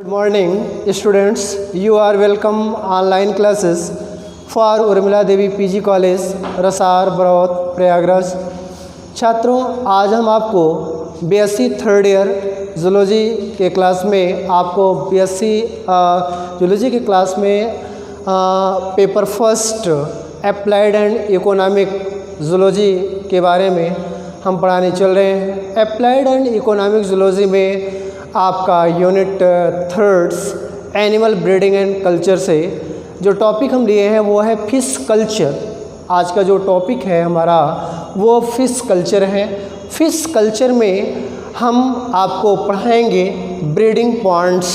Morning students, you are welcome online classes for Urmila Devi PG college Rasar Baraut Prayagraj. छात्रों, आज हम आपको बीएससी थर्ड ईयर जूलॉजी के क्लास में जूलॉजी के क्लास में paper first applied and economic zoology के बारे में हम पढ़ाने चल रहे हैं। अप्लाइड एंड इकोनॉमिक जूलॉजी में आपका unit thirds animal breeding and culture से जो टॉपिक हम लिए हैं वो है फिश कल्चर। आज का जो टॉपिक है हमारा वो फिश कल्चर है। फिश कल्चर में हम आपको पढ़ाएंगे ब्रीडिंग पॉन्ड्स।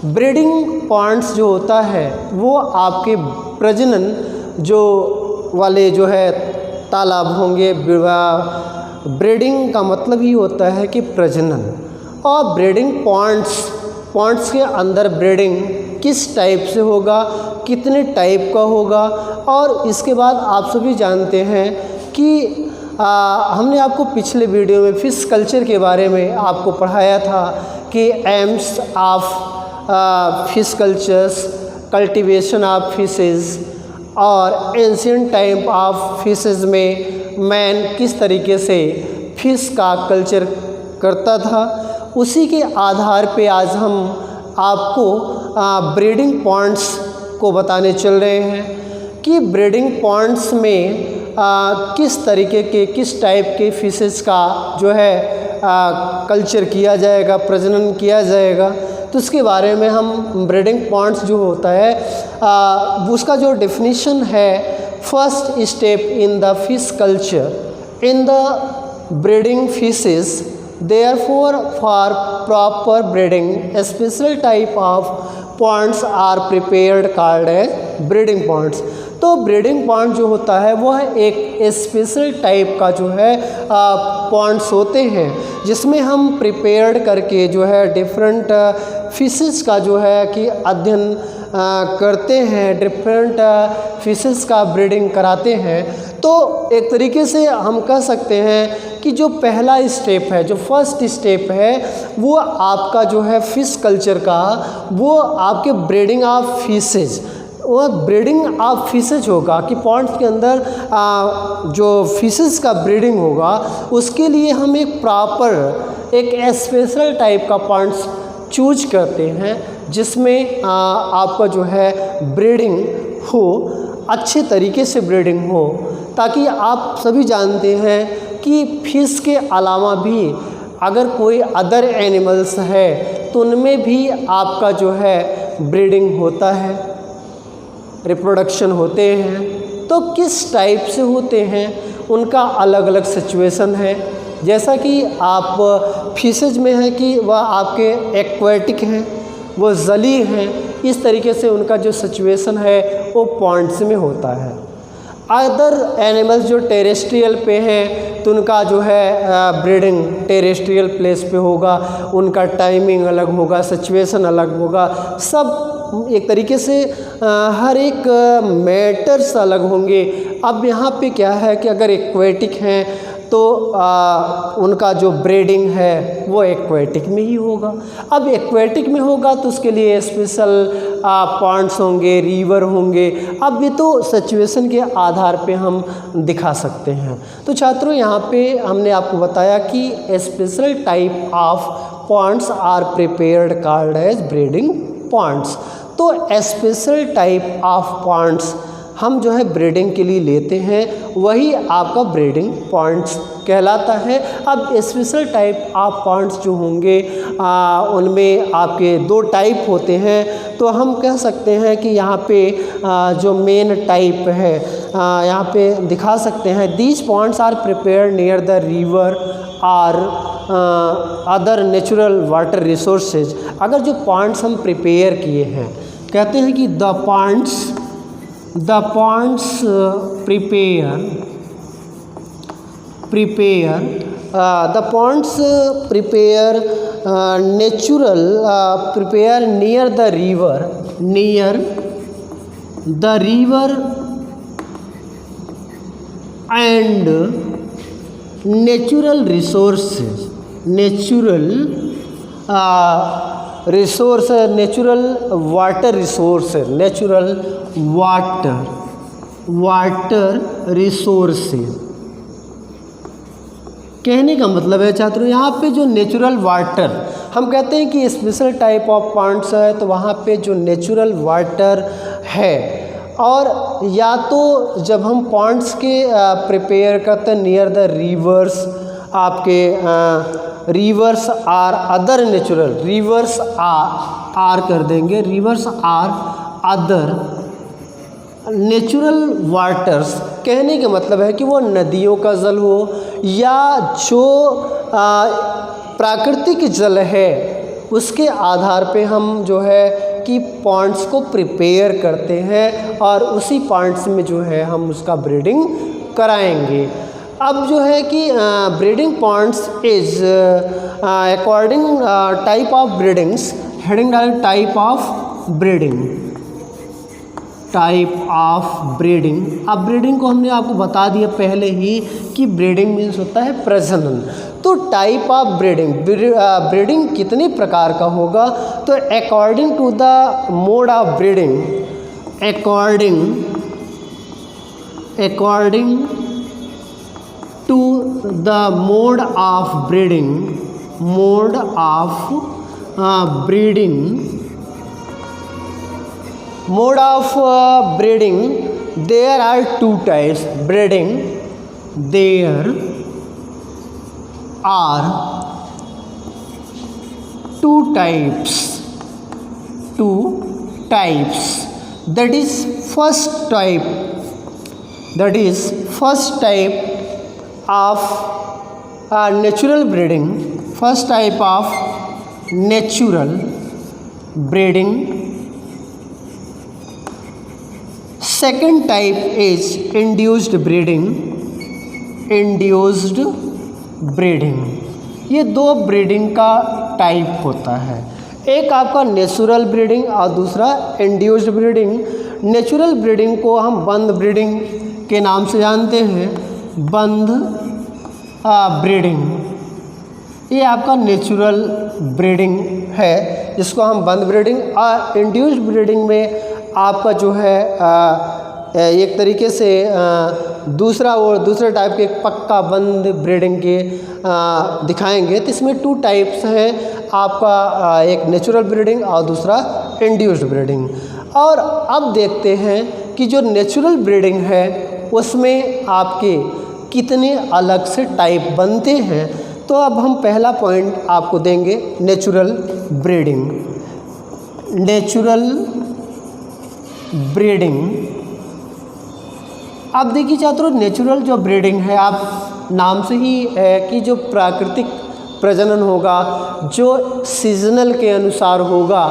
ब्रीडिंग पॉन्ड्स जो होता है वो आपके प्रजनन जो है तालाब होंगे। ब्रीडिंग का मतलब ही होता है कि प्रजनन। और ब्रीडिंग पॉन्ड्स के अंदर ब्रीडिंग किस टाइप से होगा, कितने टाइप का होगा। और इसके बाद आप सभी जानते हैं कि हमने आपको पिछले वीडियो में फिश कल्चर के बारे में आपको पढ़ाया था कि AIIMS of fish cultures, cultivation of fishes और एंशिएंट टाइप ऑफ फिशेस में मैन किस तरीके से फिश का कल्चर करता था। उसी के आधार पे आज हम आपको ब्रीडिंग पॉन्ड्स को बताने चल रहे हैं कि ब्रीडिंग पॉन्ड्स में किस तरीके के किस टाइप के फिशेस का जो है कल्चर किया जाएगा, प्रजनन किया जाएगा। तो उसके बारे में हम ब्रीडिंग पॉन्ड्स जो होता है उसका जो डेफिनेशन है, first step in the fish culture in the breeding fishes, therefore for proper breeding a special type of ponds are prepared called as breeding ponds। तो ब्रीडिंग पॉन्ड जो होता है वह एक स्पेशल टाइप का जो है पॉन्ड्स होते हैं जिसमें हम प्रिपेयर्ड करके जो है डिफरेंट फिशेस का जो है कि अध्ययन करते हैं, डिफरेंट फिशेस का ब्रीडिंग कराते हैं। तो एक तरीके से हम कह सकते हैं कि जो पहला स्टेप है, जो फर्स्ट स्टेप है, वो आपका जो है फिश कल्चर का, वो आपके ब्रीडिंग ऑफ फिशेज, वो ब्रीडिंग ऑफ फिशेज होगा कि पॉन्ड्स के अंदर जो फिशेस का ब्रीडिंग होगा उसके लिए हम एक प्रॉपर एक स्पेशल टाइप का पॉन्ड्स चूज करते हैं जिसमें आपका जो है ब्रीडिंग हो, अच्छे तरीके से ब्रीडिंग हो। ताकि आप सभी जानते हैं कि फिश के अलावा भी अगर कोई अदर एनिमल्स है तो उनमें भी आपका जो है ब्रीडिंग होता है, रिप्रोडक्शन होते हैं। तो किस टाइप से होते हैं उनका अलग अलग सिचुएशन है। जैसा कि आप फिशेज में है कि वह आपके एक्वेटिक हैं, वो जली हैं, इस तरीके से उनका जो सिचुएशन है वो पॉन्ड्स में होता है। अदर एनिमल्स जो टेरेस्ट्रियल पे हैं तो उनका जो है ब्रीडिंग टेरेस्ट्रियल प्लेस पे होगा, उनका टाइमिंग अलग होगा, सिचुएशन अलग होगा, सब एक तरीके से हर एक मैटर्स अलग होंगे। अब यहाँ पे क्या है कि अगर एक्वेटिक हैं तो उनका जो ब्रीडिंग है वो एक्वेटिक में ही होगा। अब एक्वेटिक में होगा तो उसके लिए स्पेशल पॉन्ड्स होंगे, रिवर होंगे। अब ये तो सिचुएशन के आधार पे हम दिखा सकते हैं। तो छात्रों, यहाँ पे हमने आपको बताया कि special type of ponds are prepared called as breeding ponds. तो स्पेशल टाइप ऑफ पॉन्ड्स हम जो है ब्रीडिंग के लिए लेते हैं, वही आपका ब्रीडिंग पॉन्ड्स कहलाता है। अब स्पेशल टाइप ऑफ पॉन्ड्स जो होंगे उनमें आपके दो टाइप होते हैं। तो हम कह सकते हैं कि यहाँ पे जो मेन टाइप है यहाँ पे दिखा सकते हैं, these ponds are prepared near the river और अदर नेचुरल वाटर रिसोर्सेज। अगर जो पॉन्ड्स हम प्रिपेयर किए हैं, कहते हैं कि the ponds prepare near the river and natural resources, resource है, नेचुरल वाटर रिसोर्स है, नेचुरल वाटर रिसोर्सेज। कहने का मतलब है छात्रों, यहाँ पे जो नेचुरल वाटर, हम कहते हैं कि स्पेशल टाइप ऑफ प्लांट्स है, तो वहाँ पे जो नेचुरल वाटर है, और या तो जब हम पॉन्ड्स के प्रिपेयर करते हैं नियर द रिवर्स, आपके rivers are other natural, rivers are कर देंगे, rivers are other natural waters. कहने का मतलब है कि वो नदियों का जल हो या जो प्राकृतिक जल है, उसके आधार पे हम जो है कि पॉन्ड्स को प्रिपेयर करते हैं और उसी पॉन्ड्स में जो है हम उसका ब्रीडिंग कराएंगे। अब जो है कि breeding ponds is according type of breedings, heading डालें type of breeding, type of breeding. अब ब्रीडिंग को हमने आपको बता दिया पहले ही कि ब्रीडिंग मीन्स होता है प्रजनन। तो टाइप ऑफ ब्रीडिंग, ब्रीडिंग कितने प्रकार का होगा, तो according to the mode of breeding, according to the mode of breeding, mode of breeding, mode of breeding, there are two types breeding, there are two types, that is first type of natural breeding, first type of natural breeding. Second type is induced breeding, induced breeding। ये दो breeding का type होता है, एक आपका natural breeding और दूसरा induced breeding. Natural breeding को हम बंद ब्रीडिंग के नाम से जानते हैं, बंद ब्रीडिंग, ये आपका नेचुरल ब्रीडिंग है जिसको हम बंद ब्रीडिंग। और इंड्यूस्ड ब्रीडिंग में आपका जो है एक तरीके से दूसरे टाइप के पक्का बंद ब्रीडिंग के दिखाएंगे। तो इसमें टू टाइप्स हैं आपका, एक नेचुरल ब्रीडिंग और दूसरा इंड्यूस्ड ब्रीडिंग। और अब देखते हैं कि जो नेचुरल ब्रीडिंग है उसमें आपके कितने अलग से टाइप बनते हैं। तो अब हम पहला पॉइंट आपको देंगे नेचुरल ब्रीडिंग, नेचुरल ब्रीडिंग। अब देखिए छात्रों, नेचुरल जो ब्रीडिंग है, आप नाम से ही है कि जो प्राकृतिक प्रजनन होगा, जो सीजनल के अनुसार होगा,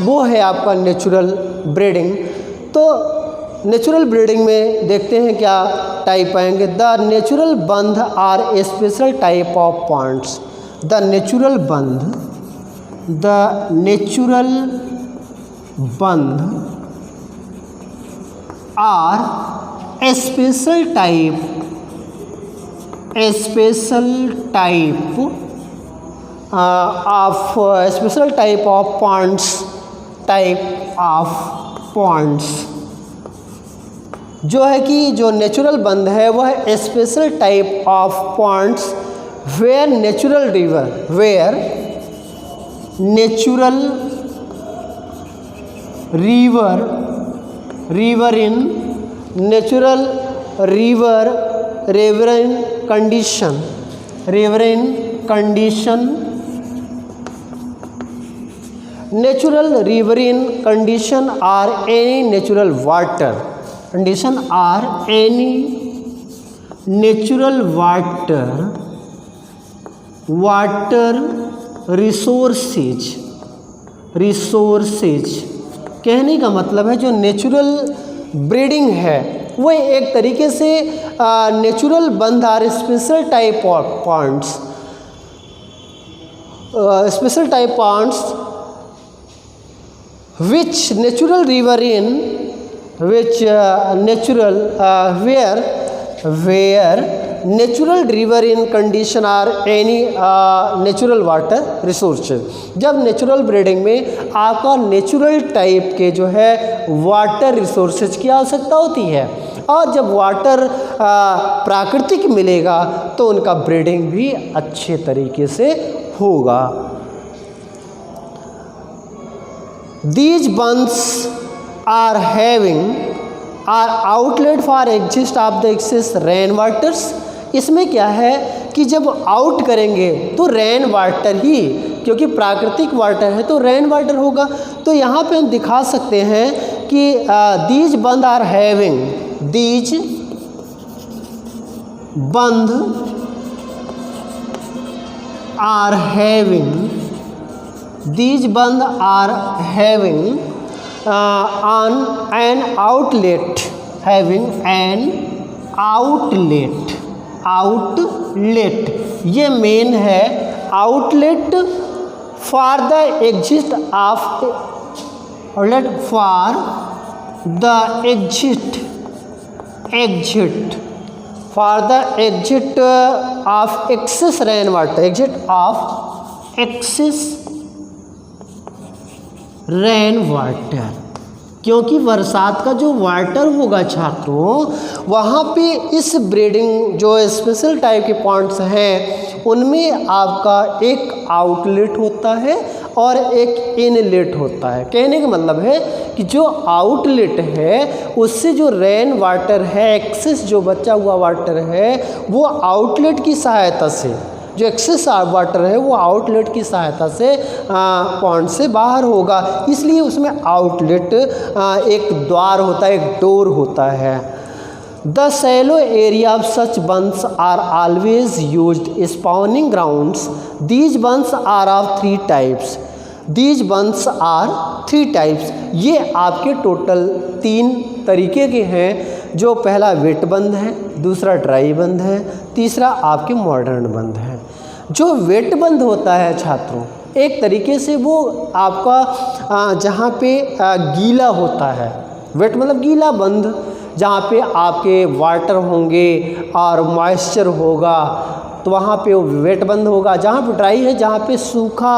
वो है आपका नेचुरल ब्रीडिंग। तो नेचुरल ब्रीडिंग में देखते हैं क्या टाइप आएंगे। The natural bundh are a special type of plants, the natural bundh, the natural bundh are a special type of ponds, जो है कि जो नेचुरल बंद है वह है special type of ponds where natural riverine condition, natural riverine condition or any natural water condition or any natural water resources। कहने का मतलब है जो नेचुरल ब्रीडिंग है वो एक तरीके से natural bundh are special type of ponds, which natural riverine, which natural where where natural river in condition are any natural water resources. जब नेचुरल ब्रीडिंग में आपका नेचुरल टाइप के जो है वाटर रिसोर्सेज की आवश्यकता होती है, और जब वाटर प्राकृतिक मिलेगा तो उनका ब्रीडिंग भी अच्छे तरीके से होगा। These bunds are having are outlet for exist of the excess rain waters। इसमें क्या है कि जब आउट करेंगे तो रेन वाटर ही, क्योंकि प्राकृतिक वाटर है तो रेन वाटर होगा। तो यहाँ पे हम दिखा सकते हैं कि these bundh are having, these bundh are having, these band are having an outlet, having an outlet, outlet ये मेन है, outlet for the exit of, outlet for the exit for the exit of excess rain water, exit of excess rain water, क्योंकि बरसात का जो water होगा छात्रों वहाँ पे इस ब्रीडिंग जो स्पेशल टाइप के पॉन्ड्स हैं उनमें आपका एक आउटलेट होता है और एक इनलेट होता है। कहने का मतलब है कि जो आउटलेट है उससे जो रेन वाटर है, एक्सेस जो बचा हुआ वाटर है, वो आउटलेट की सहायता से, जो एक्सेस वाटर है वो आउटलेट की सहायता से पॉन्ड से बाहर होगा, इसलिए उसमें आउटलेट एक द्वार होता है, एक डोर होता है। The shallow area of such bunds are always used spawning grounds. These bunds are of 3 types, these bunds are 3 types. ये आपके टोटल 3 तरीके के हैं, जो पहला वेट बंद है, दूसरा ड्राई बंद है, तीसरा आपके मॉडर्न बंद है। जो वेट बंद होता है छात्रों, एक तरीके से वो आपका जहाँ पे गीला होता है, वेट मतलब गीला बंद, जहाँ पे आपके वाटर होंगे और मॉइस्चर होगा तो वहाँ पे वो वेट बंद होगा। जहाँ पे ड्राई है, जहाँ पे सूखा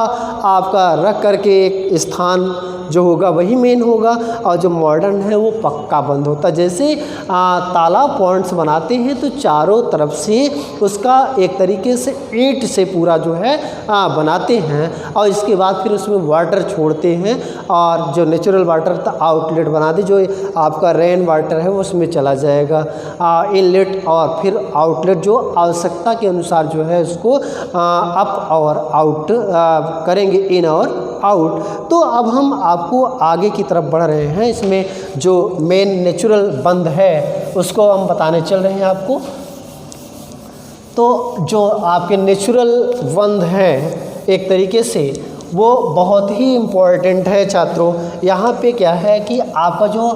आपका रख करके एक स्थान जो होगा वही मेन होगा, और जो मॉडर्न है वो पक्का बंद होता है। जैसे तालाब पॉन्ड्स बनाते हैं तो चारों तरफ से उसका एक तरीके से ईंट से पूरा जो है बनाते हैं, और इसके बाद फिर उसमें वाटर छोड़ते हैं, और जो नेचुरल वाटर था आउटलेट बना दे, जो आपका रेन वाटर है वो उसमें चला जाएगा, इनलेट और फिर आउटलेट जो आवश्यकता के अनुसार जो है उसको अप और आउट करेंगे, इन और आउट। तो अब हम आपको आगे की तरफ बढ़ रहे हैं, इसमें जो मेन नेचुरल बंद है उसको हम बताने चल रहे हैं आपको। तो जो आपके नेचुरल बंद हैं एक तरीके से वो बहुत ही इम्पॉर्टेंट है छात्रों। यहाँ पे क्या है कि आपका जो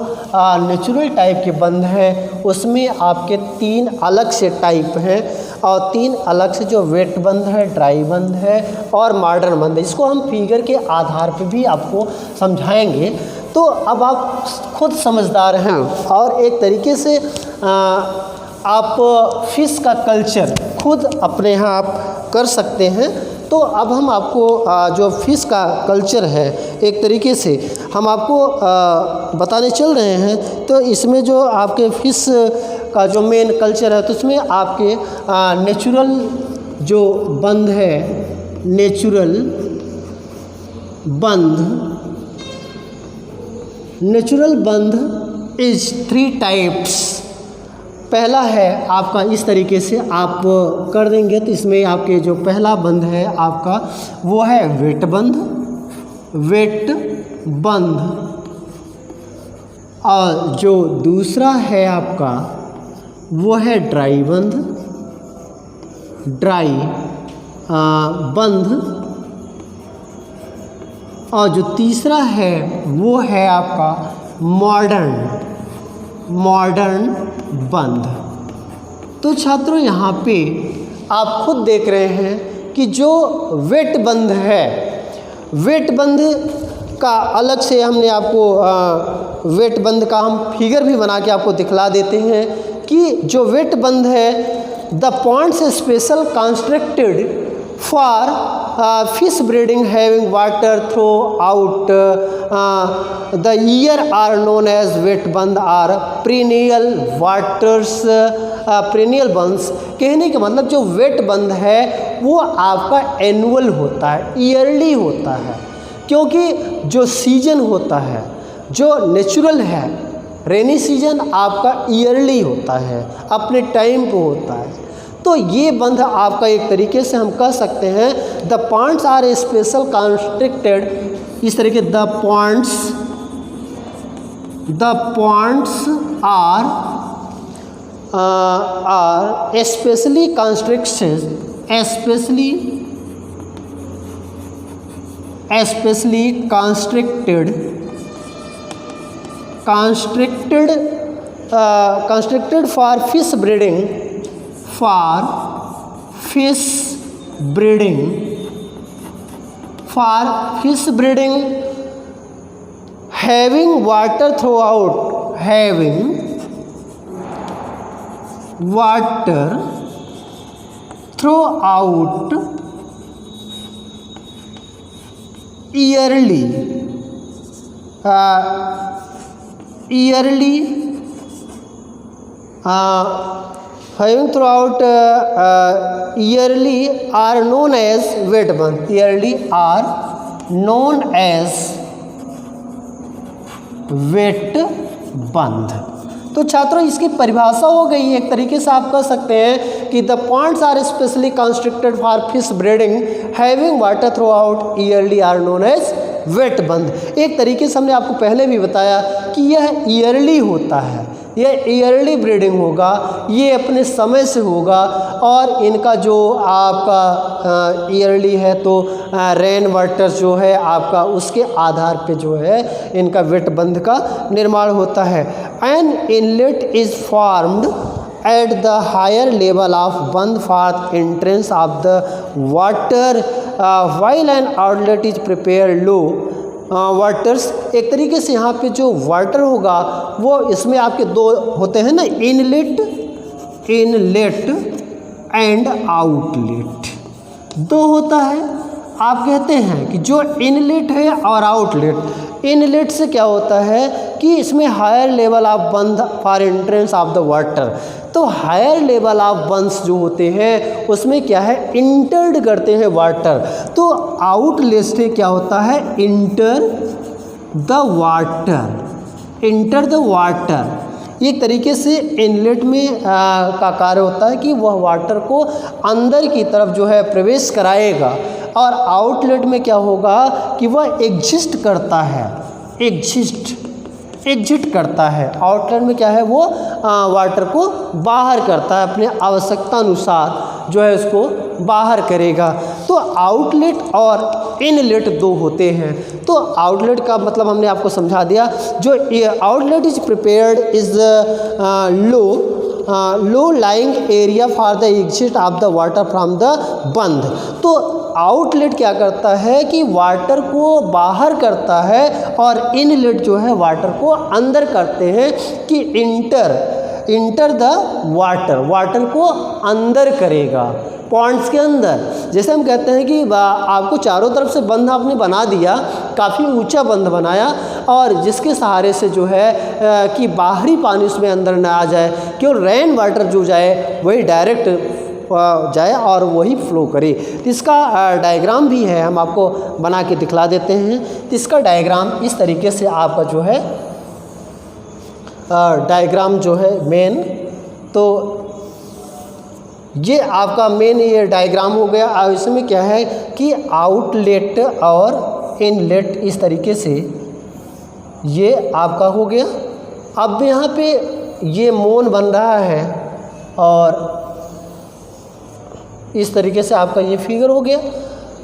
नेचुरल टाइप के बंद हैं उसमें आपके 3 अलग से टाइप हैं, और 3 अलग से जो वेट बंद है, ड्राई बंद है और मॉडर्न बंद है। इसको हम फिगर के आधार पे भी आपको समझाएंगे, तो अब आप खुद समझदार हैं और एक तरीके से आप फिश का कल्चर खुद अपने यहाँ आप कर सकते हैं। तो अब हम आपको जो फिश का कल्चर है एक तरीके से हम आपको बताने चल रहे हैं। तो इसमें जो आपके फिश का जो मेन कल्चर है तो उसमें आपके नेचुरल जो बंद है, नेचुरल बंद इज 3 टाइप्स। पहला है आपका इस तरीके से आप कर देंगे तो इसमें आपके जो पहला बंद है आपका वो है वेट बंद, और जो दूसरा है आपका वो है ड्राई बंद, और जो तीसरा है वो है आपका मॉडर्न बंद। तो छात्रों यहाँ पे आप खुद देख रहे हैं कि जो वेट बंद है, वेट बंद का अलग से हमने आपको वेट बंद का हम फिगर भी बना के आपको दिखला देते हैं कि जो वेट बंद है, the ponds special constructed for fish breeding having water throughout the year are known as wet band or perennial waters perennial bands। कहने का मतलब जो वेट बंद है वो आपका एनुअल होता है, ईयरली होता है, क्योंकि जो सीजन होता है जो नेचुरल है, रेनी सीजन आपका ईयरली होता है, अपने टाइम पे होता है। तो ये बंध आपका एक तरीके से हम कह सकते हैं the ponds are special constructed, इस तरीके the ponds are specially constructed for fish breeding having water throughout yearly having throughout yearly are known as wet band, yearly are known as wet bundh. तो छात्रों इसकी परिभाषा हो गई, एक तरीके से आप कह सकते हैं कि the ponds are specially constructed for fish breeding having water throughout yearly are known as wet bundh. एक तरीके से हमने आपको पहले भी बताया कि यह ईयरली होता है, यह ईयरली ब्रीडिंग होगा, ये अपने समय से होगा और इनका जो आपका ईयरली है तो रेन वाटर जो है आपका उसके आधार पे जो है इनका वेट बंध का निर्माण होता है। An inlet is formed at the higher level of bund for entrance of the water while an outlet is prepare low waters. एक तरीके से यहाँ पे जो वाटर होगा वो इसमें आपके दो होते हैं ना, इनलेट एंड आउटलेट, दो होता है। आप कहते हैं कि जो इनलेट है और आउटलेट, इनलेट से क्या होता है कि इसमें higher level of bund for entrance of the water, तो हायर लेवल ऑफ बंस जो होते हैं उसमें क्या है इंटर्ड करते हैं वाटर। तो आउटलेट से क्या होता है इंटर द वाटर। एक तरीके से इनलेट में का कार्य होता है कि वह वाटर को अंदर की तरफ जो है प्रवेश कराएगा और आउटलेट में क्या होगा कि वह एग्जिस्ट करता है, एग्जिट करता है। आउटलेट में क्या है वो वाटर को बाहर करता है, अपने आवश्यकता अनुसार जो है उसको बाहर करेगा। तो आउटलेट और इनलेट दो होते हैं। तो आउटलेट का मतलब हमने आपको समझा दिया, जो outlet is prepared is low lying area for the exit of the water from the बंध। तो आउटलेट क्या करता है कि वाटर को बाहर करता है और इनलेट जो है वाटर को अंदर करते हैं कि इंटर द वाटर को अंदर करेगा पॉन्ड्स के अंदर। जैसे हम कहते हैं कि आपको चारों तरफ से बंध आपने बना दिया, काफ़ी ऊंचा बंध बनाया और जिसके सहारे से जो है कि बाहरी पानी उसमें अंदर ना आ जाए, क्यों रेन वाटर जो जाए वही डायरेक्ट जाए और वही फ्लो करे। तो इसका डायग्राम भी है, हम आपको बना के दिखला देते हैं। तो इसका डायग्राम इस तरीके से आपका जो है डायग्राम जो है मेन, तो ये आपका मेन ये डायग्राम हो गया। और इसमें क्या है कि आउटलेट और इनलेट इस तरीके से ये आपका हो गया। अब यहाँ पे ये मोन बन रहा है और इस तरीके से आपका ये फिगर हो गया।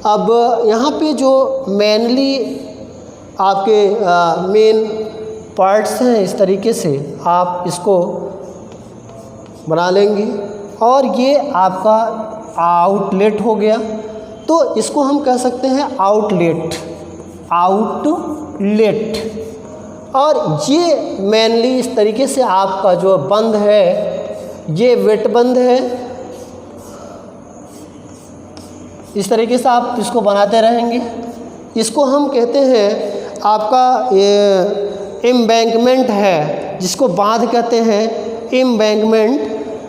अब यहाँ पे जो मेनली आपके मेन पार्ट्स हैं इस तरीके से आप इसको बना लेंगे और ये आपका आउटलेट हो गया। तो इसको हम कह सकते हैं आउटलेट। और ये मेनली इस तरीके से आपका जो बंध है ये वेट बंद है। इस तरीके से आप इसको बनाते रहेंगे। इसको हम कहते हैं आपका ये एम्बैंकमेंट है, जिसको बांध कहते हैं, एम्बैंकमेंट।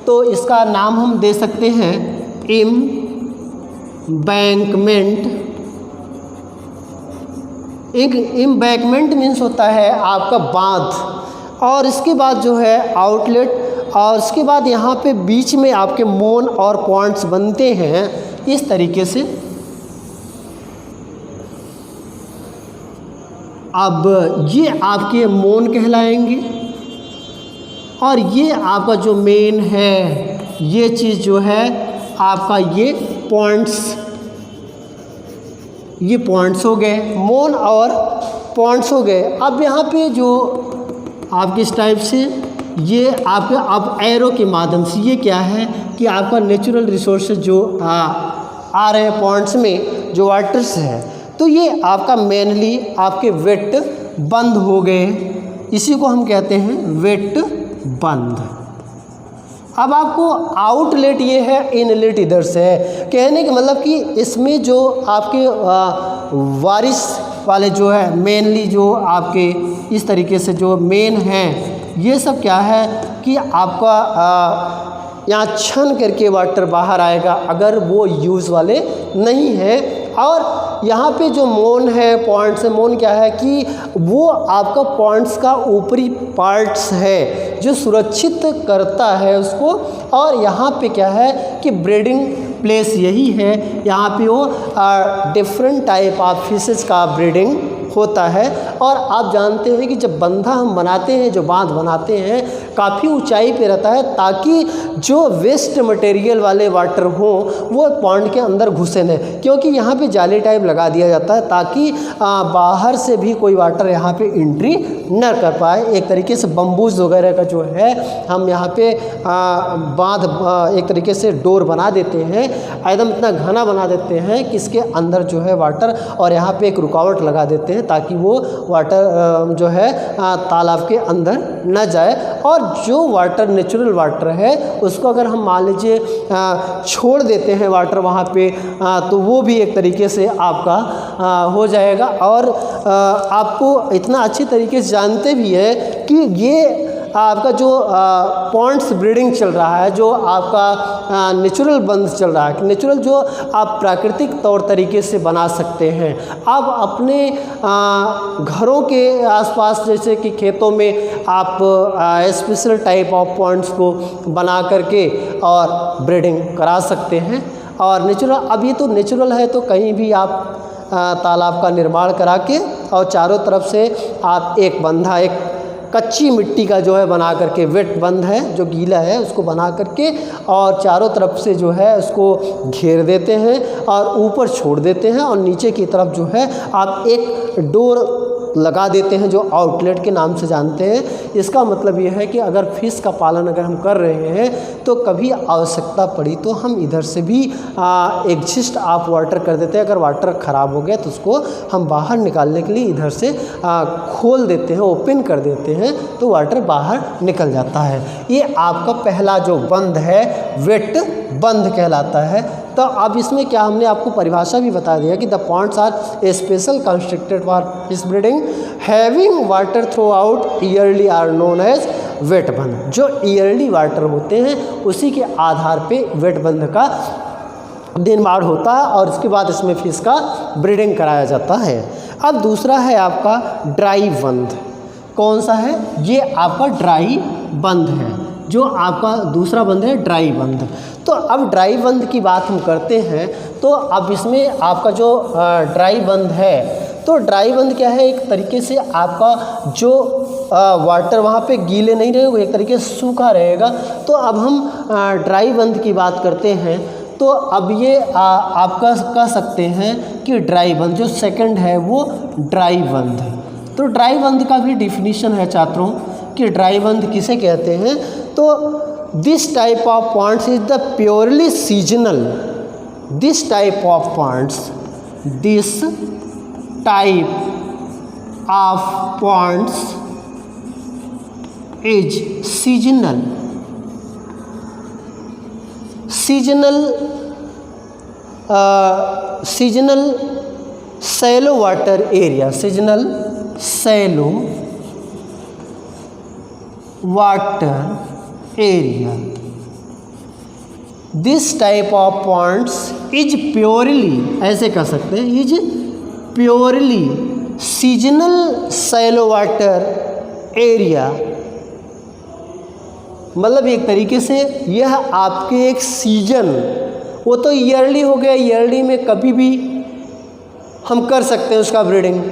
तो इसका नाम हम दे सकते हैं एम्बैंकमेंट। एक एम्बैंकमेंट मीन्स होता है आपका बांध, और इसके बाद जो है आउटलेट, और इसके बाद यहाँ पे बीच में आपके मोन और पॉइंट्स बनते हैं इस तरीके से। अब ये आपके मोन कहलाएंगे, और ये आपका जो मेन है, ये चीज़ जो है आपका ये पॉइंट्स, ये पॉइंट्स हो गए, मोन और पॉइंट्स हो गए। अब यहाँ पे जो आपके इस टाइप से ये आपके अब एरो के माध्यम से ये क्या है कि आपका नेचुरल रिसोर्सेज जो आ रहे हैं पॉइंट्स में, जो वाटर्स है, तो ये आपका मेनली आपके वेट बंद हो गए। इसी को हम कहते हैं वेट बंद। अब आपको आउटलेट ये है, इनलेट इधर से है। कहने का मतलब कि इसमें जो आपके वारिस वाले जो है, मेनली जो आपके इस तरीके से जो मेन हैं, ये सब क्या है कि आपका यहाँ छन करके वाटर बाहर आएगा अगर वो यूज़ वाले नहीं है। और यहाँ पे जो मोन है, पॉइंट्स है, मोन क्या है कि वो आपका पॉइंट्स का ऊपरी पार्ट्स है जो सुरक्षित करता है उसको। और यहाँ पे क्या है कि ब्रीडिंग प्लेस यही है, यहाँ पे वो डिफरेंट टाइप ऑफ फिशेस का ब्रीडिंग होता है। और आप जानते हैं कि जब बंधा हम बनाते हैं, जो बांध बनाते हैं, काफ़ी ऊंचाई पे रहता है ताकि जो वेस्ट मटेरियल वाले वाटर हों वो पॉन्ड के अंदर घुसे नहीं, क्योंकि यहाँ पे जाली टाइप लगा दिया जाता है ताकि बाहर से भी कोई वाटर यहाँ पे एंट्री न कर पाए। एक तरीके से बम्बूज वगैरह का जो है हम यहाँ पे बांध एक तरीके से डोर बना देते हैं, एकदम इतना घना बना देते हैं कि इसके अंदर जो है वाटर, और यहाँ पे एक रुकावट लगा देते हैं ताकि वो वाटर जो है तालाब के अंदर न जाए। और जो वाटर नेचुरल वाटर है उसको अगर हम मान लीजिए छोड़ देते हैं वाटर वहाँ पे, तो वो भी एक तरीके से आपका हो जाएगा। और आपको इतना अच्छी तरीके से जानते भी है कि ये आपका जो पॉइंट्स ब्रीडिंग चल रहा है, जो आपका नेचुरल बंद चल रहा है, नेचुरल जो आप प्राकृतिक तौर तरीके से बना सकते हैं। आप अपने घरों के आसपास जैसे कि खेतों में आप स्पेशल टाइप ऑफ पॉइंट्स को बना करके और ब्रीडिंग करा सकते हैं। और नेचुरल, अब ये तो नेचुरल है तो कहीं भी आप तालाब का निर्माण करा के और चारों तरफ से आप एक बंधा, एक कच्ची मिट्टी का जो है बना करके, वेट बंद है जो गीला है उसको बना करके और चारों तरफ से जो है उसको घेर देते हैं और ऊपर छोड़ देते हैं, और नीचे की तरफ जो है आप एक डोर लगा देते हैं जो आउटलेट के नाम से जानते हैं। इसका मतलब ये है कि अगर फिश का पालन अगर हम कर रहे हैं तो कभी आवश्यकता पड़ी तो हम इधर से भी एग्जिस्ट आप वाटर कर देते हैं। अगर वाटर ख़राब हो गया तो उसको हम बाहर निकालने के लिए इधर से खोल देते हैं, ओपन कर देते हैं, तो वाटर बाहर निकल जाता है। ये आपका पहला जो बंद है वेट बंद कहलाता है। तो अब इसमें क्या हमने आपको परिभाषा भी बता दिया कि the ponds are a special constructed for fish breeding having water throughout yearly are known as wet bundh. जो ईयरली वाटर होते हैं उसी के आधार पे वेट बंद का निर्माण होता है और उसके बाद इसमें फिश का ब्रीडिंग कराया जाता है। अब दूसरा है आपका ड्राई बंद। कौन सा है? ये आपका ड्राई बंद है, जो आपका दूसरा बंद है ड्राई बंद। तो अब ड्राई बंद की बात हम करते हैं तो अब इसमें आपका जो ड्राई बंद है, तो ड्राई बंद क्या है, एक तरीके से आपका जो वाटर वहाँ पे गीले नहीं रहेगा, एक तरीके से सूखा रहेगा। तो अब हम ड्राई बंद की बात करते हैं तो अब ये आप कह सकते हैं कि ड्राई बंद जो सेकंड है वो ड्राई बंद है। तो ड्राई बंद का भी डिफिनीशन है छात्रों कि ड्राई बंद किसे कहते हैं। तो this type of points is the purely seasonal, this type of points, this type of points is seasonal seasonal shallow water area, seasonal shallow water area. This type of ponds is purely, ऐसे कह सकते हैं, is purely seasonal shallow water area. मतलब एक तरीके से यह आपके एक सीजन, वो तो ईयरली हो गया, ईयरली में कभी भी हम कर सकते हैं उसका ब्रीडिंग।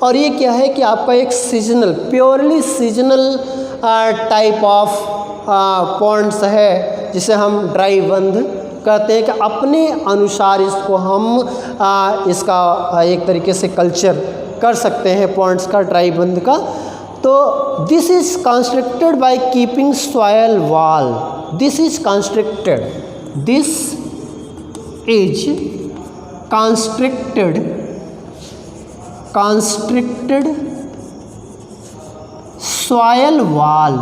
और ये क्या है कि आपका एक seasonal, purely seasonal type of ponds है, जिसे हम ड्राई बंद कहते हैं, कि अपने अनुसार इसको हम इसका एक तरीके से कल्चर कर सकते हैं पॉन्ड्स का, ड्राई बंद का। तो this is constructed by keeping soil wall, this is constructed, this is constructed soil wall,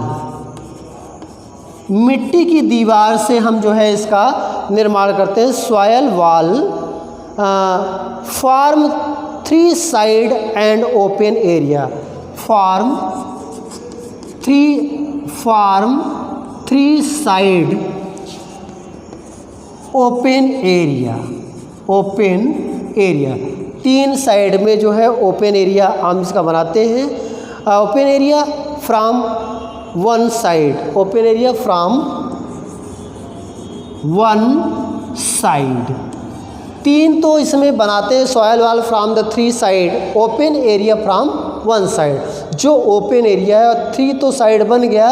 मिट्टी की दीवार से हम जो है इसका निर्माण करते हैं। Soil wall form 3 side and open area, form 3 side open area, open area, 3 side में जो है ओपन एरिया हम इसका बनाते हैं। Open area from 1 side, open area from 1 side, 3 तो इसमें बनाते हैं। Soil wall from the 3 side, open area from 1 side. जो ओपन एरिया है, 3 तो साइड बन गया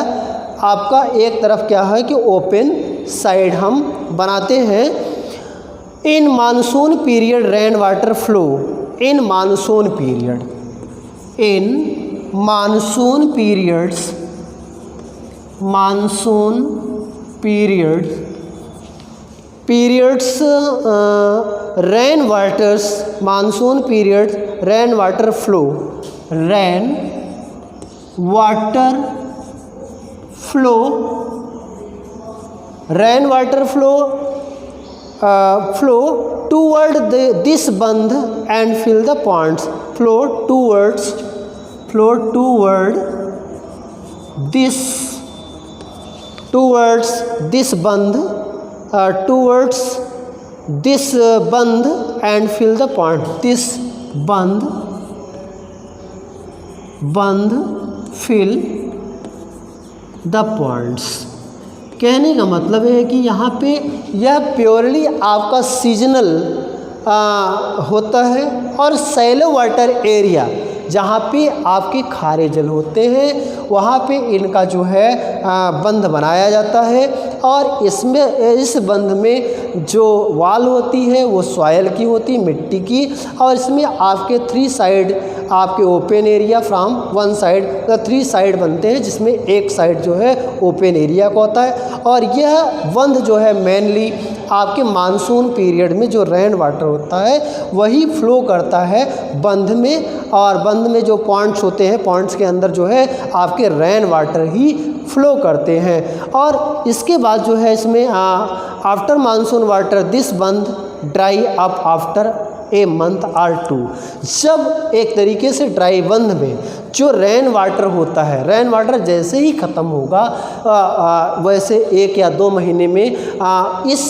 आपका, एक तरफ क्या है कि ओपन साइड हम बनाते हैं। इन monsoon period rain water flow, in monsoon period, in monsoon periods, monsoon periods rain waters, monsoon period rain water flow, rain water flow, rain water flow flow toward this band and fill the ponds, flow toward this, towards this band, towards this band and fill the pond, this band fill the ponds। कहने का मतलब है कि यहाँ पे यह purely आपका seasonal होता है, और सैलो वाटर एरिया जहाँ पे आपके खारे जल होते हैं वहाँ पे इनका जो है बंध बनाया जाता है। और इसमें, इस बंध में जो वाल होती है वो सॉयल की होती है, मिट्टी की, और इसमें आपके 3 साइड आपके open area from 1 side, 3 side बनते हैं, जिसमें एक साइड जो है ओपन एरिया का होता है। और यह बंध जो है मेनली आपके मानसून पीरियड में जो रेन वाटर होता है वही फ्लो करता है बंध में, और बंध में जो पॉन्ड्स होते हैं, पॉन्ड्स के अंदर जो है आपके रेन वाटर ही फ्लो करते हैं। और इसके बाद जो है इसमें आफ्टर मानसून वाटर दिस बंध dry up after a month और 2। जब एक तरीके से ड्राई बंध में जो रेन वाटर होता है, रेन वाटर जैसे ही ख़त्म होगा वैसे 1 या 2 महीने में इस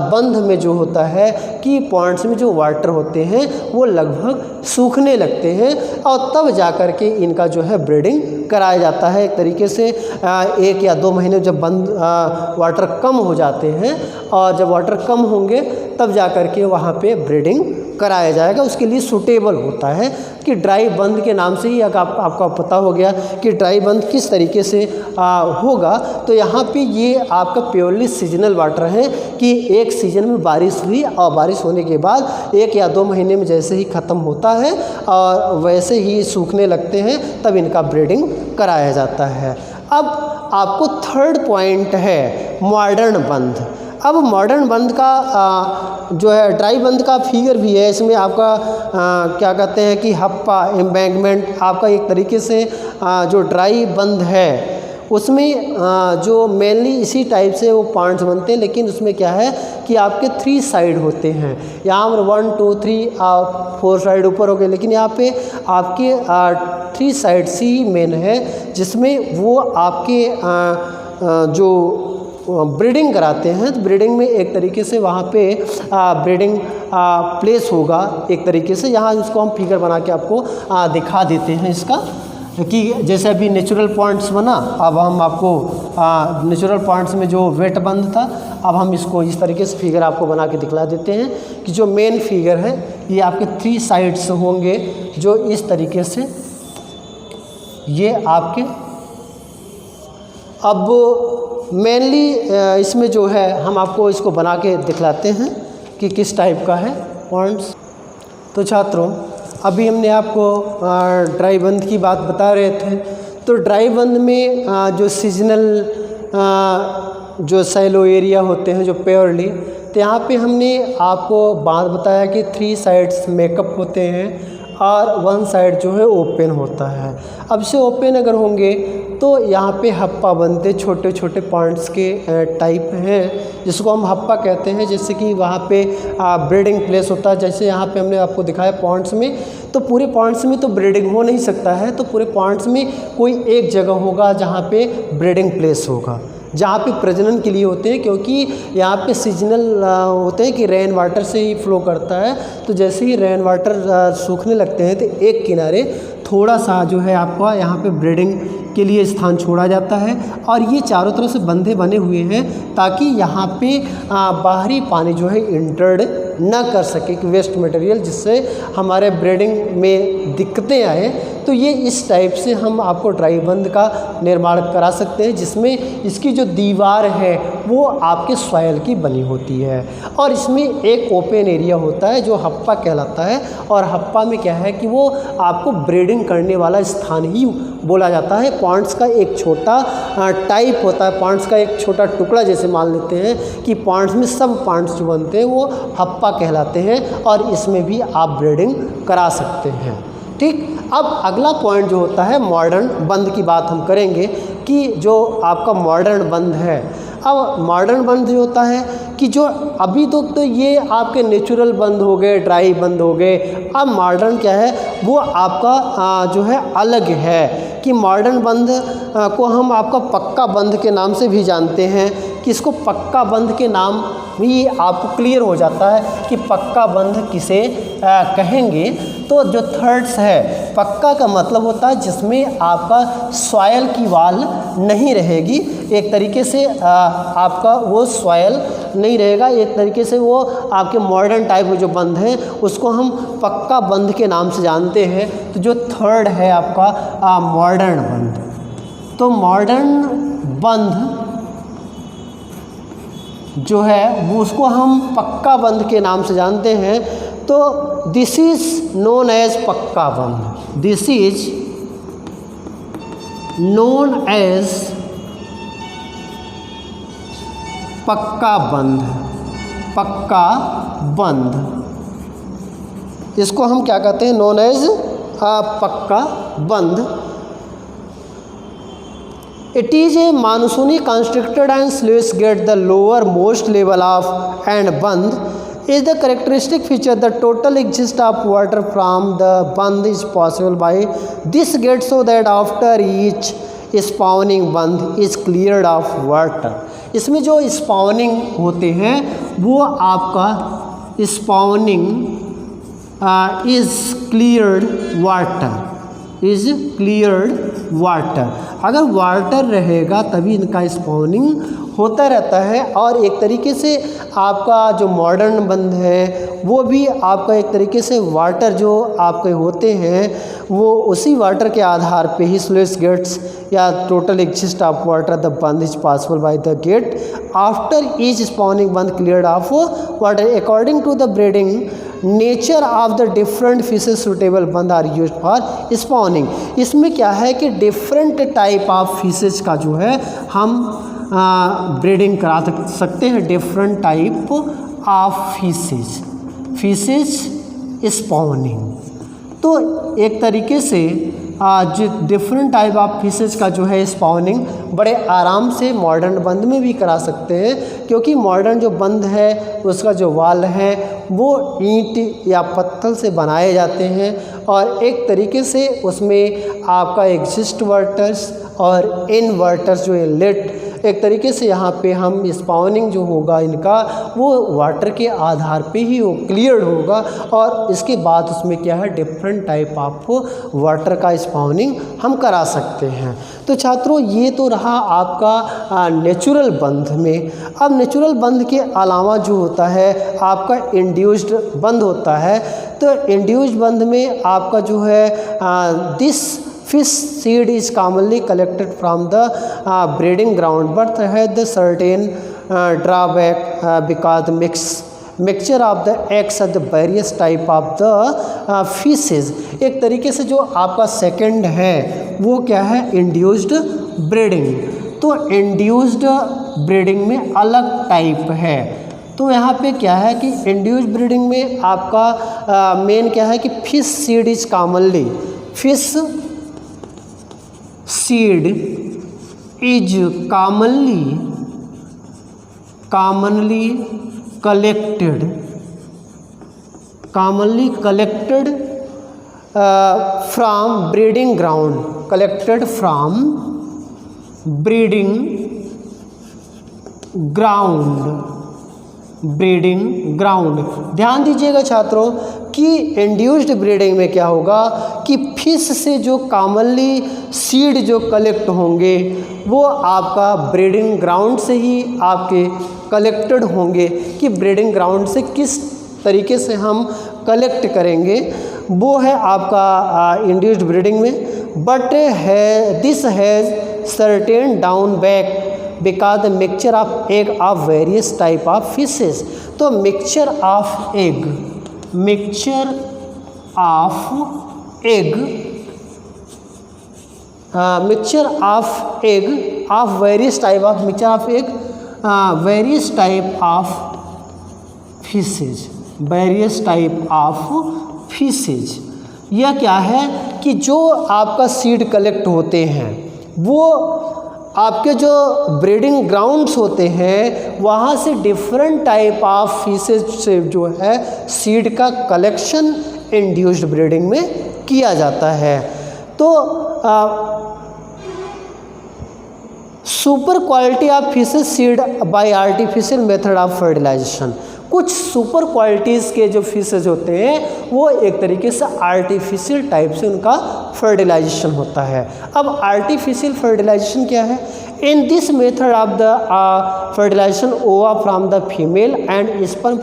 बंध में जो होता है कि पॉइंट्स में जो वाटर होते हैं वो लगभग सूखने लगते हैं, और तब जा कर के इनका जो है ब्रीडिंग कराया जाता है। एक तरीके से 1 या 2 महीने जब बंद वाटर कम हो जाते हैं, और जब वाटर कम होंगे तब जा कर के वहाँ पे ब्रीडिंग कराया जाएगा। उसके लिए सूटेबल होता है कि ड्राई बंद के नाम से ही आपका पता हो गया कि ड्राई बंद किस तरीके से होगा। तो यहाँ पे ये आपका प्योरली सीजनल वाटर है कि एक सीज़न में बारिश हुई और बारिश होने के बाद 1 या 2 महीने में जैसे ही ख़त्म होता है और वैसे ही सूखने लगते हैं, तब इनका ब्रीडिंग कराया जाता है। अब आपको थर्ड पॉइंट है मॉडर्न बंद। अब मॉडर्न बंद का जो है ड्राई बंद का फिगर भी है, इसमें आपका क्या कहते हैं कि हप्पा एम्बैंकमेंट आपका एक तरीके से जो ड्राई बंद है उसमें जो मेनली इसी टाइप से वो पॉइंट्स बनते हैं, लेकिन उसमें क्या है कि आपके 3 साइड होते हैं। यहाँ पर 1 2 3 4 साइड ऊपर हो गए, लेकिन यहाँ पे आपके 3 साइड्स ही मेन है, जिसमें वो आपके जो ब्रीडिंग कराते हैं। तो ब्रीडिंग में एक तरीके से वहाँ पे ब्रीडिंग प्लेस होगा एक तरीके से। यहाँ इसको हम फिगर बना के आपको दिखा देते हैं इसका, कि जैसे अभी नेचुरल पॉइंट्स बना, अब हम आपको नेचुरल पॉइंट्स में जो वेट बंद था, अब हम इसको इस तरीके से फिगर आपको बना के दिखला देते हैं कि जो मेन फिगर है ये आपके 3 साइड्स होंगे, जो इस तरीके से ये आपके। अब मेनली इसमें जो है हम आपको इसको बना के दिखलाते हैं कि किस टाइप का है पॉइंट्स। तो छात्रों, अभी हमने आपको ड्राई बंद की बात बता रहे थे। तो ड्राई बंद में जो सीजनल जो सैलो एरिया होते हैं जो प्योरली, तो यहाँ पे हमने आपको बात बताया कि 3 साइड्स मेकअप होते हैं और 1 साइड जो है ओपन होता है। अब से ओपन अगर होंगे तो यहाँ पे हप्पा बनते छोटे छोटे पॉइंट्स के टाइप हैं, जिसको हम हप्पा कहते हैं। जैसे कि वहाँ पे ब्रीडिंग प्लेस होता है, जैसे यहाँ पे हमने आपको दिखाया पॉइंट्स में, तो पूरे पॉइंट्स में तो ब्रीडिंग हो नहीं सकता है, तो पूरे पॉइंट्स में कोई एक जगह होगा जहाँ पे ब्रीडिंग प्लेस होगा, जहाँ पे प्रजनन के लिए होते हैं। क्योंकि यहाँ पे सीजनल होते हैं कि रेन वाटर से ही फ्लो करता है, तो जैसे ही रेन वाटर सूखने लगते हैं तो एक किनारे थोड़ा सा जो है आपका यहाँ पे ब्रीडिंग के लिए स्थान छोड़ा जाता है। और ये चारों तरफ से बंधे बने हुए हैं ताकि यहाँ पे बाहरी पानी जो है इंटर्ड ना कर सके कि वेस्ट मटेरियल, जिससे हमारे ब्रीडिंग में दिक्कतें आए। तो ये इस टाइप से हम आपको ड्राई बंद का निर्माण करा सकते हैं, जिसमें इसकी जो दीवार है वो आपके सॉयल की बनी होती है, और इसमें एक ओपन एरिया होता है जो हप्पा कहलाता है। और हप्पा में क्या है कि वो आपको ब्रीडिंग करने वाला स्थान ही बोला जाता है। पॉइंट्स का एक छोटा टाइप होता है, पॉइंट्स का एक छोटा टुकड़ा, जैसे मान लेते हैं कि पॉइंट्स में सब पॉइंट्स जो बनते हैं वो हप्पा कहलाते हैं, और इसमें भी आप ब्रीडिंग करा सकते हैं। ठीक, अब अगला पॉइंट जो होता है मॉडर्न बंद की बात हम करेंगे, कि जो आपका मॉडर्न बंद है। अब मॉडर्न बंद जो होता है कि जो अभी तो ये आपके नेचुरल बंद हो गए, ड्राई बंद हो गए। अब मॉडर्न क्या है, वो आपका जो है अलग है, कि मॉडर्न बंद को हम आपका पक्का बंद के नाम से भी जानते हैं, कि इसको पक्का बंद के नाम भी आपको क्लियर हो जाता है कि पक्का बंद किसे कहेंगे। तो जो थर्ड्स है, पक्का का मतलब होता है जिसमें आपका सॉयल की वाल नहीं रहेगी, एक तरीके से आपका वो सॉयल नहीं रहेगा, एक तरीके से वो आपके मॉडर्न टाइप के जो बंद हैं उसको हम पक्का बंद के नाम से जानते हैं। तो जो थर्ड है आपका मॉडर्न बंद, तो मॉडर्न बंद जो है वो उसको हम पक्का बंद के नाम से जानते हैं। तो दिस इज नोन एज पक्का बंद, दिस इज नोन एज पक्का बंद, पक्का बंद, इसको हम क्या कहते हैं, नोन एज पक्का बंद। It is a monsoony constructed and sluice get the lower most level of and bund is the characteristic feature. The total exist of water from the bund is possible by this gate, so that after each spawning bund is cleared of water. इसमें जो spawning होते हैं वो आपका spawning is cleared water, is cleared water. अगर water रहेगा तभी इनका स्पॉनिंग होता रहता है। और एक तरीके से आपका जो मॉडर्न बंद है वो भी आपका एक तरीके से वाटर जो आपके होते हैं वो उसी वाटर के आधार पे ही स्लूइस गेट्स या total exist of water the bund is possible by the gate after each spawning bund cleared of water according to the breeding nature of the different fishes suitable bund are use for spawning. इसमें क्या है कि different type of fishes का जो है हम breeding करा सकते हैं, different type of fishes spawning. तो एक तरीके से जो डिफरेंट टाइप ऑफ फिशेज का जो है स्पॉनिंग बड़े आराम से मॉडर्न बंद में भी करा सकते हैं, क्योंकि मॉडर्न जो बंद है उसका जो वाल है वो ईंट या पत्थर से बनाए जाते हैं और एक तरीके से उसमें आपका एग्जिस्ट वाटर्स और इनवर्टर्स जो इनलेट एक तरीके से यहाँ पे हम स्पॉनिंग जो होगा इनका वो वाटर के आधार पे ही वो क्लियर होगा और इसके बाद उसमें क्या है डिफरेंट टाइप ऑफ वाटर का स्पॉनिंग हम करा सकते हैं। तो छात्रों ये तो रहा आपका नेचुरल बंध में। अब नेचुरल बंध के अलावा जो होता है आपका इंड्यूस्ड बंध होता है। तो इंड्यूस्ड बंध में आपका जो है this fish seed is commonly collected from the breeding ground but has the certain drawback because the mixture of the eggs of the various type of the fishes। एक तरीके से जो आपका सेकंड है वो क्या है इंड्यूस्ड ब्रीडिंग। तो इंड्यूस्ड ब्रीडिंग में अलग टाइप है। तो यहाँ पे क्या है कि इंड्यूस्ड ब्रीडिंग में आपका मेन क्या है कि fish seed is commonly fish seed is commonly collected from breeding ground, collected from breeding ground। ध्यान दीजिएगा छात्रों कि इंड्यूस्ड ब्रीडिंग में क्या होगा कि फिश से जो कॉमनली सीड जो कलेक्ट होंगे वो आपका ब्रीडिंग ग्राउंड से ही आपके कलेक्टेड होंगे। कि ब्रीडिंग ग्राउंड से किस तरीके से हम कलेक्ट करेंगे वो है आपका इंड्यूस्ड ब्रीडिंग में। बट है this has certain down back because the mixture of egg of various type of fishes। तो mixture of egg of various type of fishes। यह क्या है कि जो आपका सीड कलेक्ट होते हैं वो आपके जो ब्रीडिंग ग्राउंड्स होते हैं वहाँ से डिफरेंट टाइप ऑफ फिशेज से जो है सीड का कलेक्शन इंड्यूस्ड ब्रीडिंग में किया जाता है। तो super quality of fishes seed by artificial method of fertilization. कुछ सुपर क्वालिटीज़ के जो फिशेज होते हैं वो एक तरीके से आर्टिफिशियल टाइप से उनका फर्टिलाइजेशन होता है। अब आर्टिफिशियल फर्टिलाइजेशन क्या है? In this method of the fertilization ova from the female and sperm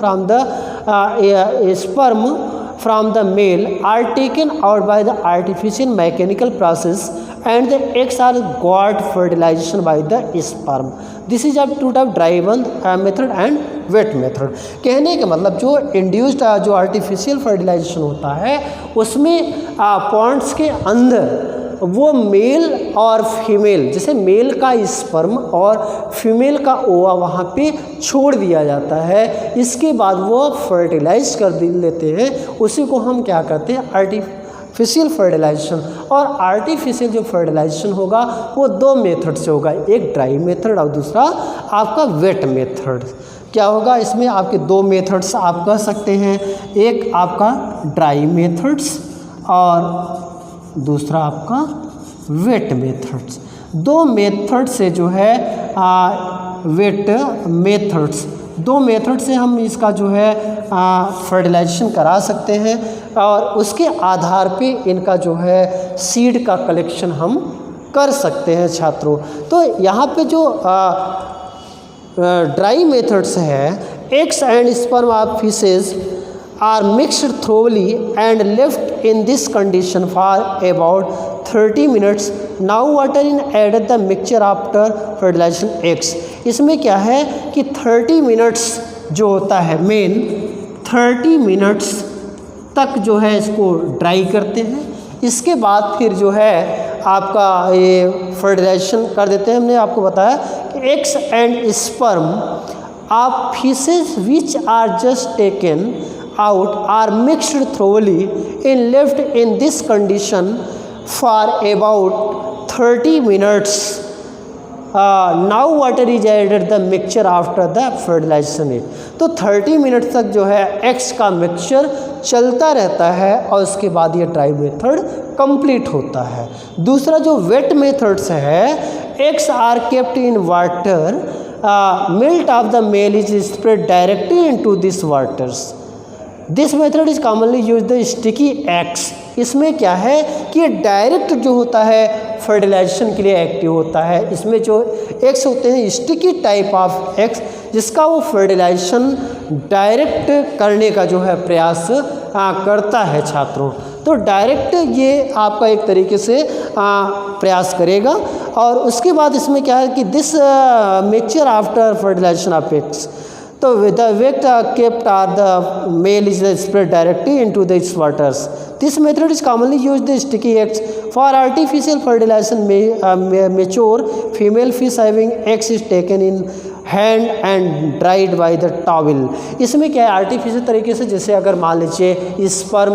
from the male are taken out by the artificial mechanical process and the eggs are got fertilization by the sperm। this is up to the dry bond method and wet method। कहने का मतलब जो induced जो artificial fertilisation होता है उसमें Pond's के अंदर वो मेल और फीमेल, जैसे मेल का स्पर्म और फीमेल का ओवा वहाँ पे छोड़ दिया जाता है। इसके बाद वो फर्टिलाइज कर लेते हैं, उसी को हम क्या कहते हैं आर्टिफिशियल फर्टिलाइजेशन। और आर्टिफिशियल जो फर्टिलाइजेशन होगा वो दो मेथड से होगा, एक ड्राई मेथड और दूसरा आपका वेट मेथड। क्या होगा इसमें आपके दो मेथड्स आप कह सकते हैं, एक आपका ड्राई मेथड्स और दूसरा आपका वेट मेथड्स। दो मेथड से जो है वेट मेथड्स, दो मेथड से हम इसका जो है फर्टिलाइजेशन करा सकते हैं और उसके आधार पे इनका जो है सीड का कलेक्शन हम कर सकते हैं छात्रों। तो यहाँ पे जो ड्राई मेथड्स है, eggs and sperm of fishes are mixed thoroughly and left in this condition for about 30 minutes. Now water in added the mixture after fertilization eggs. इसमें क्या है कि 30 मिनट्स जो होता है मेन 30 मिनट्स तक जो है इसको ड्राई करते हैं। इसके बाद फिर जो है आपका ये फर्टिलाइजेशन कर देते हैं। हमने आपको बताया कि eggs and sperm of fishes which are just taken out are mixed thoroughly and left in this condition for about 30 minutes. Now water is added the mixture after the fertilization it. तो 30 minute तक जो है x का mixture चलता रहता है और उसके बाद ये ड्राई मेथड कंप्लीट होता है। दूसरा जो वेट मेथड्स है, eggs are kept in water, milk of the male is spread directly into this waters. This method is commonly use the sticky eggs. इसमें क्या है कि डायरेक्ट जो होता है फर्टिलाइजेशन के लिए एक्टिव होता है। इसमें जो एग्स होते हैं स्टिकी टाइप ऑफ एग्स, जिसका वो फर्टिलाइजेशन डायरेक्ट करने का जो है प्रयास करता है छात्रों। तो डायरेक्ट ये आपका एक तरीके से प्रयास करेगा। और उसके बाद इसमें क्या है कि this mixture after fertilization of eggs, तो the weight kept are the male is spread directly into these waters. This method is commonly used the sticky eggs for artificial fertilization. Mature female fish having eggs is taken in hand and dried by the towel. इसमें क्या है artificial तरीके से, जैसे अगर मान लीजिए sperm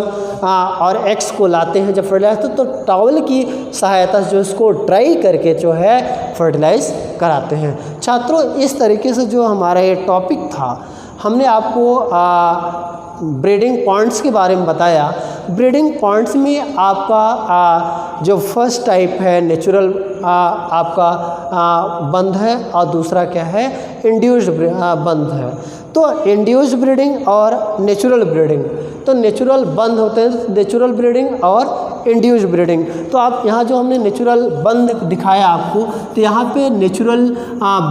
और एग्स को लाते हैं जब फर्टिलाइज, तो टॉवल की सहायता से जो इसको ड्राई करके जो है फर्टिलाइज कराते हैं। छात्रों इस तरीके से जो हमारा ये टॉपिक था, हमने आपको ब्रीडिंग पॉइंट्स के बारे में बताया। ब्रीडिंग पॉइंट्स में आपका जो फर्स्ट टाइप है नेचुरल आपका बंध है, और दूसरा क्या है इंड्यूस्ड बंध है। तो इंड्यूस्ड ब्रीडिंग और नेचुरल ब्रीडिंग, तो नेचुरल बंध होते हैं नेचुरल ब्रीडिंग और इंड्यूस्ड ब्रीडिंग। तो आप यहाँ जो हमने नेचुरल बंध दिखाया आपको, तो यहाँ पे नेचुरल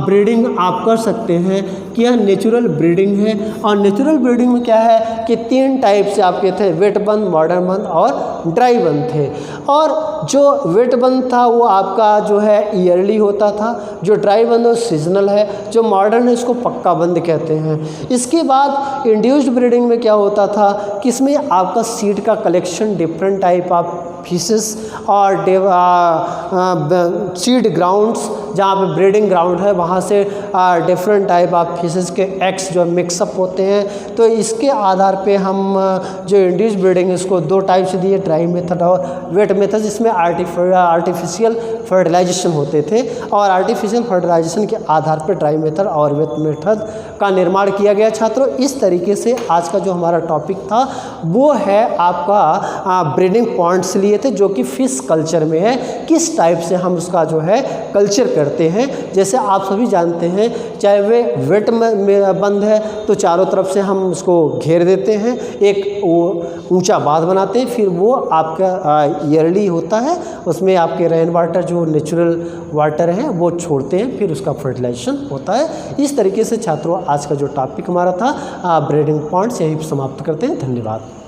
ब्रीडिंग आप कर सकते हैं कि यह नेचुरल ब्रीडिंग है। और नेचुरल ब्रीडिंग में क्या है कि 3 टाइप से आपके थे, वेट बंध, मॉडर्न बंध और ड्राई बंध थे। और जो वेट बंध था वो आपका जो है ईयरली होता था, जो ड्राई बंध वो सीजनल है, जो मॉडर्न है उसको पक्का बंध कहते हैं। इसके बाद इंड्यूस्ड ब्रीडिंग में क्या होता था कि इसमें आपका सीड का collection different type of fishes और सीड ग्राउंड्स, जहाँ पे ब्रीडिंग ग्राउंड है वहाँ से डिफरेंट टाइप ऑफ फिशेस के एग्स जो मिक्सअप होते हैं। तो इसके आधार पे हम जो इंड्यूस्ड ब्रीडिंग है इसको 2 टाइप से दिए, ड्राई मेथड और वेट मेथड, जिसमें आर्टिफिशियल फर्टिलाइजेशन होते थे। और आर्टिफिशियल फर्टिलाइजेशन के आधार पर ड्राई मेथड और वेट मेथड का निर्माण किया गया। छात्रों इस तरीके से आज का जो हमारा टॉपिक था वो है आपका ब्रीडिंग पॉइंट्स लिए थे, जो कि फिश कल्चर में है, किस टाइप से हम उसका जो है कल्चर करते हैं। जैसे आप सभी जानते हैं, चाहे वे वेट में बंद है तो चारों तरफ से हम उसको घेर देते हैं, एक वो ऊंचा बांध बनाते हैं, फिर वो आपका ईयरली होता है, उसमें आपके रेन वाटर जो नेचुरल वाटर है वो छोड़ते हैं, फिर उसका फर्टिलाइजेशन होता है। इस तरीके से छात्रों आज का जो टॉपिक हमारा था ब्रीडिंग पॉइंट्स यहीं समाप्त करते हैं। धन्यवाद।